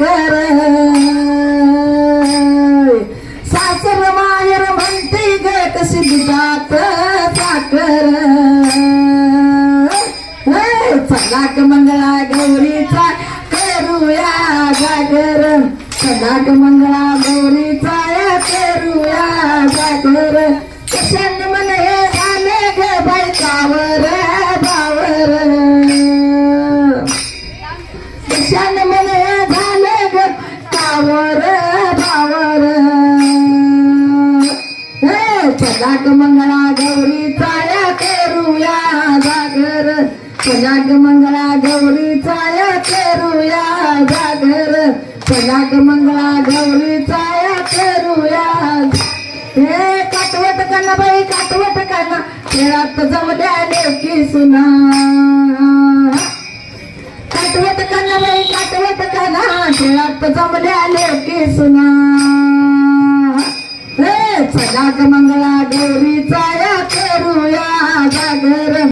साखर सासर माहेर म्हणते ग कशी दुधात साखर चला ग मंगळा गौरीचा करूया जागर चला ग मंगळा गौरीचा करूया जागर कशाने मन हे झाले ग बायकावर बावर कशाने मन हे झाले ग कावर बावर चला ग मंगळा गौरीचा करूया जागर चला ग मंगळा गौरीचा करूया जागर चला ग मंगळा गौरीचा करूया हे काटवत काना बाई काटवत काना खेळात जमल्या लेकी सुना काटवत काना बाई काटवत काना खेळात जमल्या लेकी सुना चला ग मंगळा गौरी